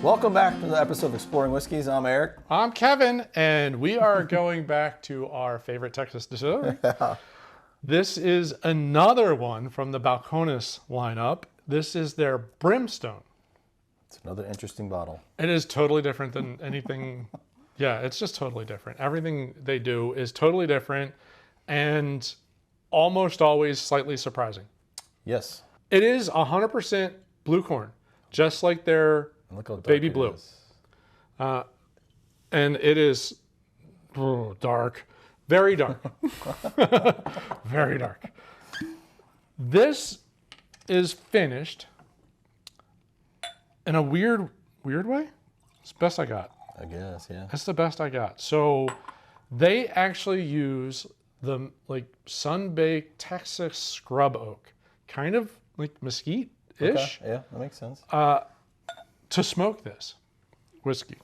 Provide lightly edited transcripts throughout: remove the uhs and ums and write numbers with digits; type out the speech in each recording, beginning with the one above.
Welcome back to the episode of Exploring Whiskies. I'm Eric. I'm Kevin, and we are going back to our favorite Texas distillery. This is another one from the Balcones lineup. This is their Brimstone. It's another interesting bottle. It is totally different than anything. Yeah, it's just totally different. Everything they do is totally different and almost always slightly surprising. Yes. It is 100% blue corn, just like their baby blue. And it is dark, very dark, very dark. This is finished in a weird way. It's the best I got. I guess, yeah. That's the best I got. So they actually use the sun-baked Texas scrub oak, kind of like mesquite-ish. Okay. Yeah, that makes sense. To smoke this whiskey.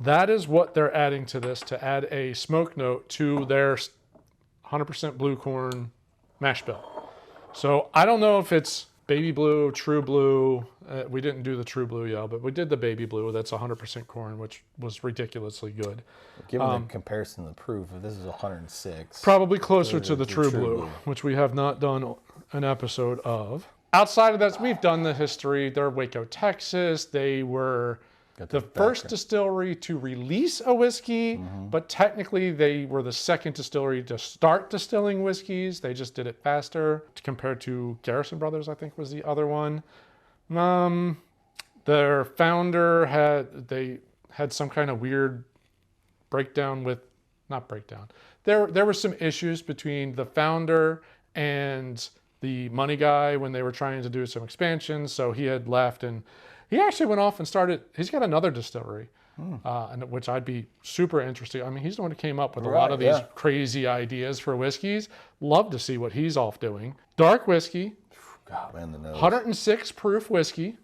That is what they're adding to this, to add a smoke note to their 100% blue corn mash bill. So I don't know if it's baby blue, true blue. We didn't do the true blue yet, but we did the baby blue. That's 100% corn, which was ridiculously good. Given the comparison to the proof, if this is 106. Probably closer to the true blue, which we have not done an episode of. Outside of that, we've done the history. They're Waco, Texas. They were the first distillery to release a whiskey, but technically they were the second distillery to start distilling whiskeys. They just did it faster compared to Garrison Brothers, I think was the other one. Their founder had some kind of weird breakdown with, not breakdown. There were some issues between the founder and the money guy when they were trying to do some expansion. So he had left, and he actually went off and started, he's got another distillery, which I'd be super interested. I mean, he's the one who came up with a lot of these crazy ideas for whiskeys. Love to see what he's off doing. Dark whiskey, God, man, the nose. 106 proof whiskey.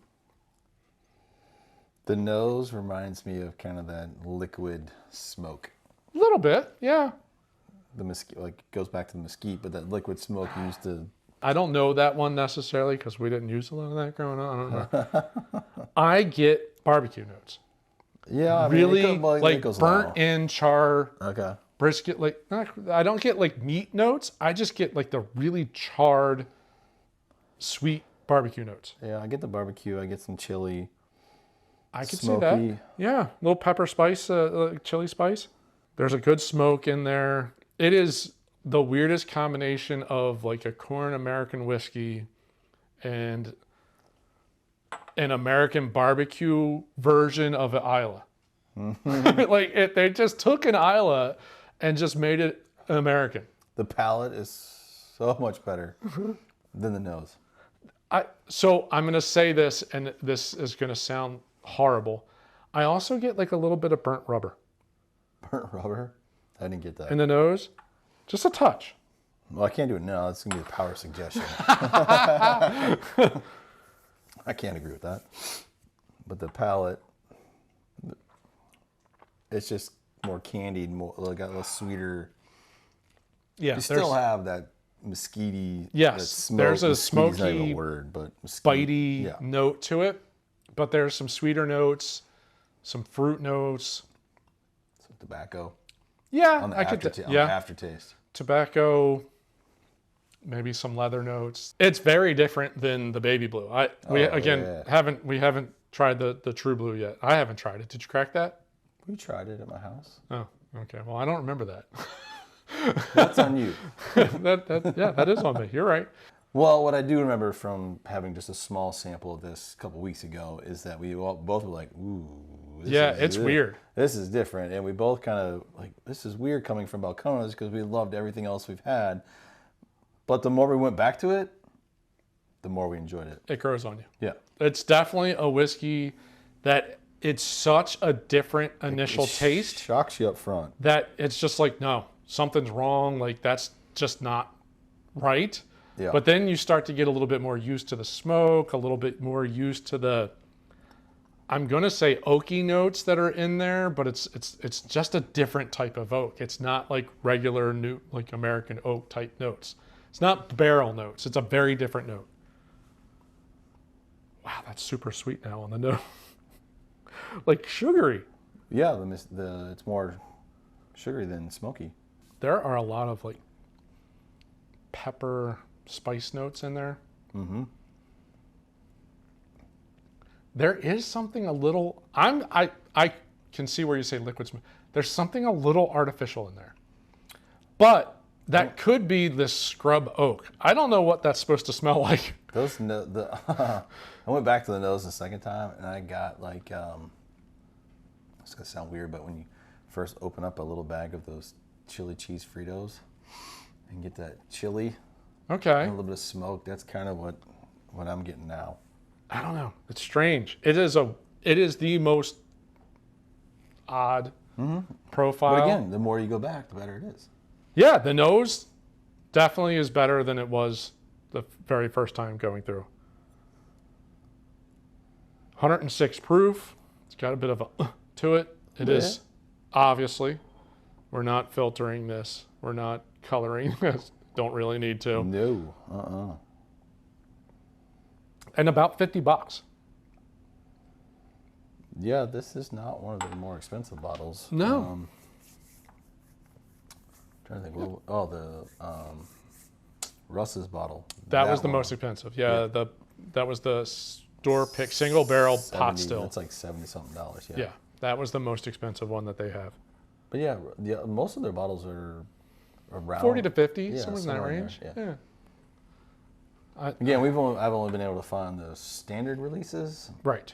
The nose reminds me of kind of that liquid smoke. A little bit, yeah. The mesquite, goes back to the mesquite, but that liquid smoke used to. I don't know that one necessarily because we didn't use a lot of that growing up. I don't know. I get barbecue notes. Yeah, I mean, really it goes burnt in char. Okay. Brisket, I don't get meat notes. I just get the really charred, sweet barbecue notes. Yeah, I get the barbecue. I get some chili. I could smoky. see that. Yeah, little pepper spice, chili spice. There's a good smoke in there. It is the weirdest combination of a corn American whiskey and an American barbecue version of an Isla. They just took an Isla and just made it American. The palate is so much better than the nose. So I'm going to say this, and this is going to sound horrible. I also get a little bit of burnt rubber. Burnt rubber? I didn't get that. In the nose? Just a touch. Well, I can't do it now. That's going to be a power suggestion. I can't agree with that. But the palate, it's just more candied, got a little sweeter. Yeah, you still have that mesquite. Yes, there's a smoky, not even a word, but bitey note to it. But there's some sweeter notes, some fruit notes. Some tobacco. Yeah, on the aftertaste. Tobacco, maybe some leather notes. It's very different than the baby blue. We haven't tried the true blue yet. I haven't tried it. Did you crack that? We tried it at my house. Oh, okay. Well, I don't remember that. That's on you. That is on me. You're right. Well, what I do remember from having just a small sample of this a couple weeks ago is that we both were like, ooh. It's weird. This is different. And we both kind of this is weird coming from Balcones because we loved everything else we've had. But the more we went back to it, the more we enjoyed it. It grows on you. Yeah. It's definitely a whiskey that it's such a different initial taste. Shocks you up front. That it's just no, something's wrong. That's just not right. Yeah. But then you start to get a little bit more used to the smoke, a little bit more used to the, I'm going to say oaky notes that are in there, but it's just a different type of oak. It's not regular new American oak type notes. It's not barrel notes. It's a very different note. Wow, that's super sweet now on the nose. Like sugary. Yeah, it's more sugary than smoky. There are a lot of like pepper spice notes in there. Mm-hmm. There is something a little. I can see where you say liquid smooth. There's something a little artificial in there, but that could be this scrub oak. I don't know what that's supposed to smell like. I went back to the nose the second time, and I got like it's gonna sound weird, but when you first open up a little bag of those chili cheese Fritos and get that chili Okay. and a little bit of smoke, that's kind of what I'm getting now. I don't know. It's strange. It is the most odd profile. But again, the more you go back, the better it is. Yeah, the nose definitely is better than it was the very first time going through. 106 proof. It's got a bit of a to it. It is obviously. We're not filtering this. We're not coloring this. Don't really need to. No. And about $50. Yeah, this is not one of the more expensive bottles. No. Trying to think. The Russ's bottle. That was the one. most expensive. Yeah, that was the store pick single barrel pot 70, still. That's like $70-something. Yeah, that was the most expensive one that they have. But yeah, most of their bottles are around 40 to 50, Yeah, somewhere in that somewhere in range. there, Yeah. Again, I've only been able to find the standard releases. Right.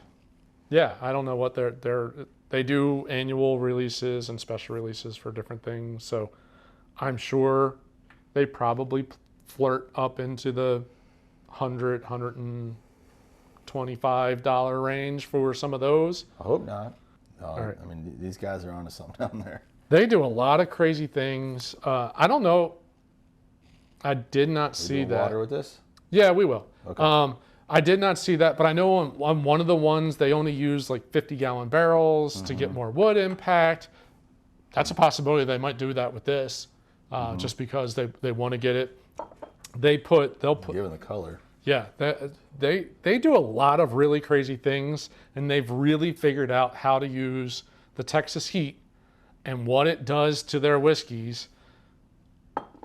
Yeah, I don't know what they do annual releases and special releases for different things. So I'm sure they probably flirt up into the $100, $125 range for some of those. I hope not. Right. I mean, these guys are onto something down there. They do a lot of crazy things. I don't know. I did not see that. Water with this? Yeah, we will. Okay. I did not see that, but I know on one of the ones they only use like 50-gallon barrels to get more wood impact. That's a possibility they might do that with this, just because they want to get it. They'll put Given the color. Yeah, they do a lot of really crazy things, and they've really figured out how to use the Texas heat and what it does to their whiskeys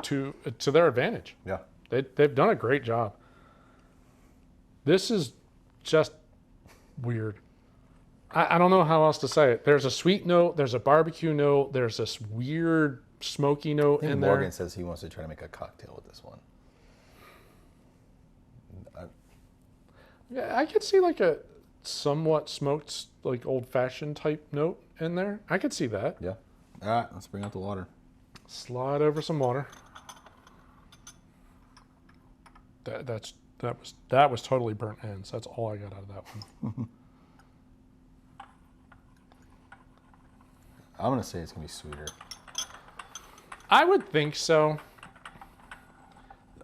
to their advantage. Yeah. They've done a great job. This is just weird. I don't know how else to say it. There's a sweet note, there's a barbecue note, there's this weird smoky note in there. Morgan says he wants to try to make a cocktail with this one. Yeah, I could see like a somewhat smoked, like old-fashioned type note in there. I could see that. Yeah. All right, let's bring out the water. Slide over some water. That was totally burnt ends. That's all I got out of that one. I'm gonna say it's gonna be sweeter. I would think so.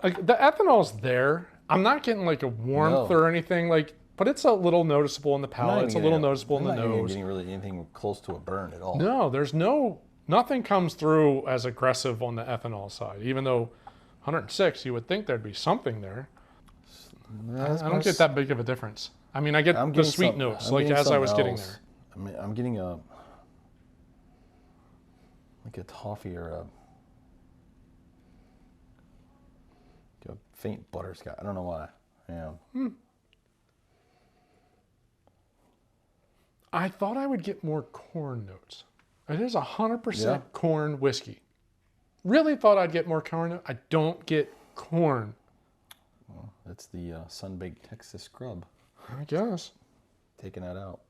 Like, the ethanol's there. I'm not getting like a warmth or anything, but it's a little noticeable in the palate. It's a little noticeable in the I'm not even nose. getting really anything close to a burn at all. No, nothing comes through as aggressive on the ethanol side. Even though 106, you would think there'd be something there. I don't get that big of a difference. I mean, I get the sweet notes, like as I was getting there. I mean, I'm getting a toffee or a faint butterscotch. I don't know why. Yeah. I thought I would get more corn notes. It is 100% corn whiskey. Really thought I'd get more corn notes. I don't get corn. Well, that's the sun-baked Texas scrub. I guess. Taking that out.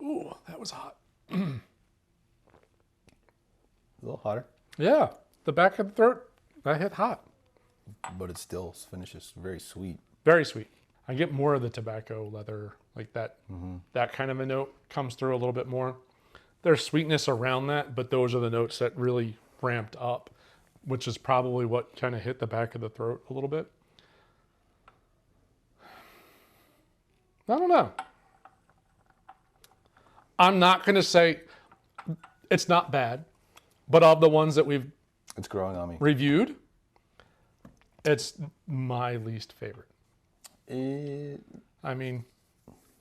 Ooh, that was hot. A little hotter. Yeah, the back of the throat, that hit hot. But it still finishes very sweet. Very sweet. I get more of the tobacco leather, like that. That kind of a note comes through a little bit more. There's sweetness around that, but those are the notes that really ramped up, which is probably what kind of hit the back of the throat a little bit. I don't know. I'm not going to say it's not bad, but of the ones that we've It's growing on me. reviewed, it's my least favorite. I mean,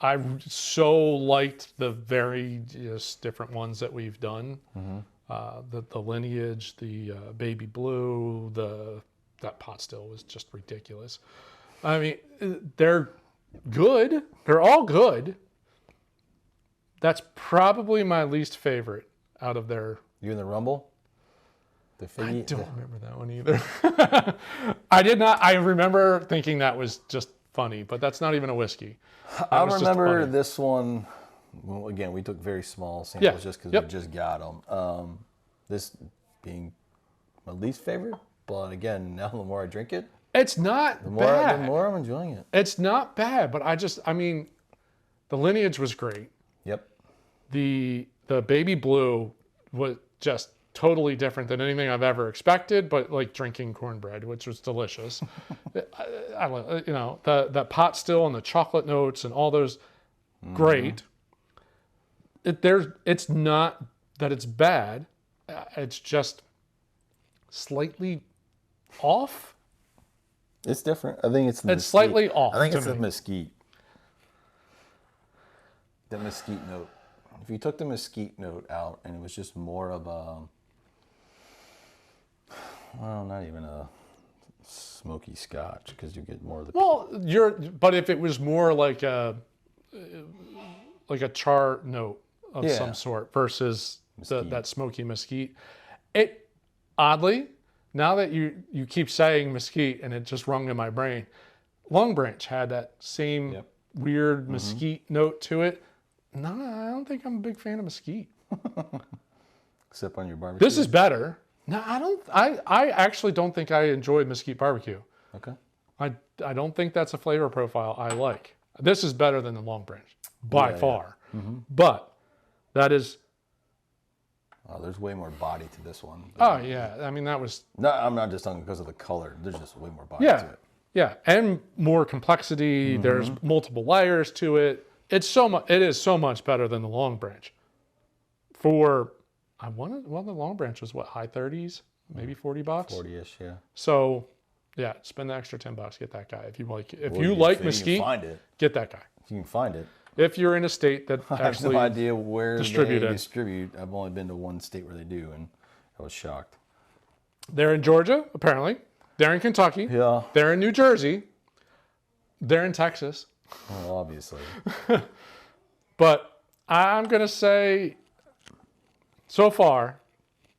I so liked the various different ones that we've done. The lineage, the baby blue, that pot still was just ridiculous. I mean, they're good. They're all good. That's probably my least favorite out of their. You in the Rumble? I don't remember that one either. I did not. I remember thinking that was just funny, but that's not even a whiskey. I remember this one. Well, again, we took very small samples just because we just got them. This being my least favorite, but again, now the more I drink it, it's not bad. The more I'm enjoying it. It's not bad, but I mean, the lineage was great. Yep. The baby blue was just totally different than anything I've ever expected, but like drinking cornbread, which was delicious. The pot still and the chocolate notes and all those, great. It's not that it's bad. It's just slightly off. It's different. I think it's slightly off. I think it's the mesquite. The mesquite note. If you took the mesquite note out and it was just more of a, well, not even a smoky scotch, because you get more of the. But if it was more like a char note of some sort versus that smoky mesquite, it oddly, now that you keep saying mesquite and it just rung in my brain, Long Branch had that same weird mesquite note to it. No, I don't think I'm a big fan of mesquite. Except on your barbecue. This is better. No, I don't. I actually don't think I enjoy mesquite barbecue. Okay. I don't think that's a flavor profile I like. This is better than the Long Branch by far. Yeah. Mm-hmm. But that is. Oh, there's way more body to this one. Oh yeah, I mean that was. No, I'm not just talking because of the color. There's just way more body to it. Yeah, and more complexity. There's multiple layers to it. It's so much. It is so much better than the Long Branch. The Long Branch was what, high 30s, maybe $40. 40-ish, yeah. So, yeah, spend the extra $10. Get that guy if you like. If you like mesquite, find it. Get that guy. If you can find it. If you're in a state that I have no idea where they distribute. I've only been to one state where they do, and I was shocked. They're in Georgia, apparently. They're in Kentucky. Yeah. They're in New Jersey. They're in Texas. Well, obviously. But I'm going to say, so far,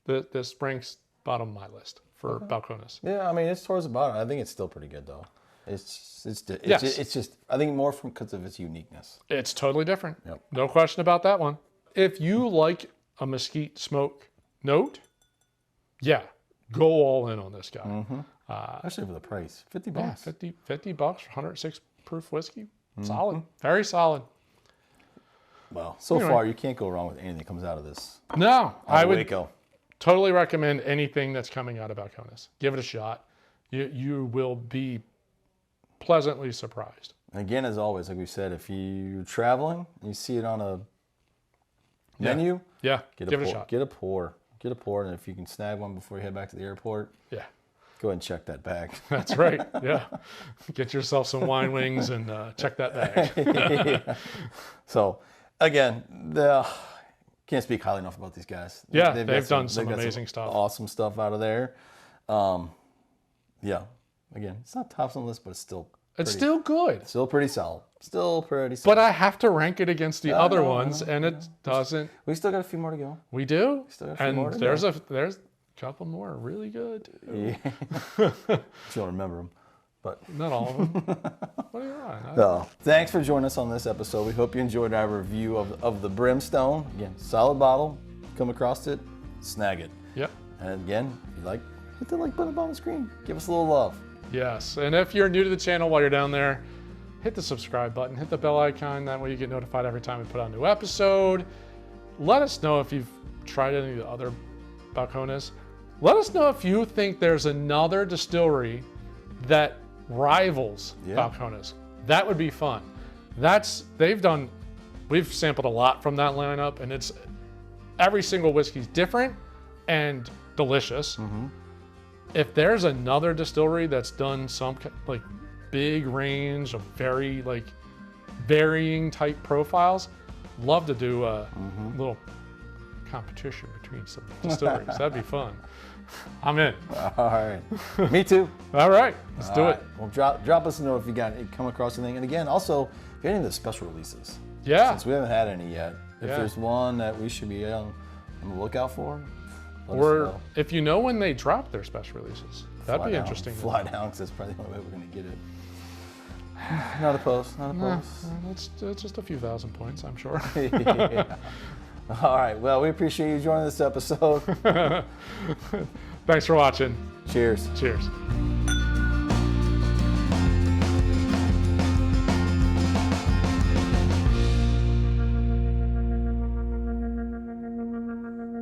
this ranks bottom of my list for Balcones. Yeah, I mean, it's towards the bottom. I think it's still pretty good, though. It's just I think more because of its uniqueness. It's totally different. Yep. No question about that one. If you like a mesquite smoke note, yeah, go all in on this guy. Mm-hmm. Especially for the price, $50. Yeah, $50 for 106 proof whiskey. Solid, very solid. Well, so far you can't go wrong with anything that comes out of this. No, I would Waco. Totally recommend anything that's coming out of Balcones. Give it a shot. You will be pleasantly surprised. Again, as always, like we said, if you're traveling, you see it on a menu, give it a shot. Get a pour, and if you can snag one before you head back to the airport, go ahead and check that bag. That's right. Yeah, get yourself some wine wings and check that bag. So, again, can't speak highly enough about these guys. Yeah, they've done some amazing stuff. Awesome stuff out of there. Again, it's not tops on the list, but it's still good. Still pretty solid. But I have to rank it against the other ones, and it doesn't. We still got a few more to go. We do. Still got a few more to there's go. there's a couple more really good too. Yeah. You don't remember them, but not all of them. What are you on? No. Thanks for joining us on this episode. We hope you enjoyed our review of the Brimstone. Again, solid bottle. Come across it, snag it. Yep. And again, if you like, hit the like button on the screen. Give us a little love. Yes, and if you're new to the channel while you're down there, hit the subscribe button, hit the bell icon. That way you get notified every time we put out a new episode. Let us know if you've tried any of the other Balcones. Let us know if you think there's another distillery that rivals Balcones. That would be fun. We've sampled a lot from that lineup, and it's every single whiskey's different and delicious. Mm-hmm. If there's another distillery that's done some like big range of very like varying type profiles. Love to do a little competition between some distilleries. That'd be fun. I'm in. All right. Me too. All right. Let's do it. Well, drop us a note if you come across anything. And again, also, if any of the special releases. Yeah. Since we haven't had any yet. If Yeah. there's one that we should be on the lookout for, let us Or know. if you know when they drop their special releases, that'd be interesting. Fly down, because that's probably the only way we're going to get it. Not opposed. Not opposed. It's just a few thousand points, I'm sure. Yeah. All right. Well, we appreciate you joining this episode. Thanks for watching. Cheers. Cheers.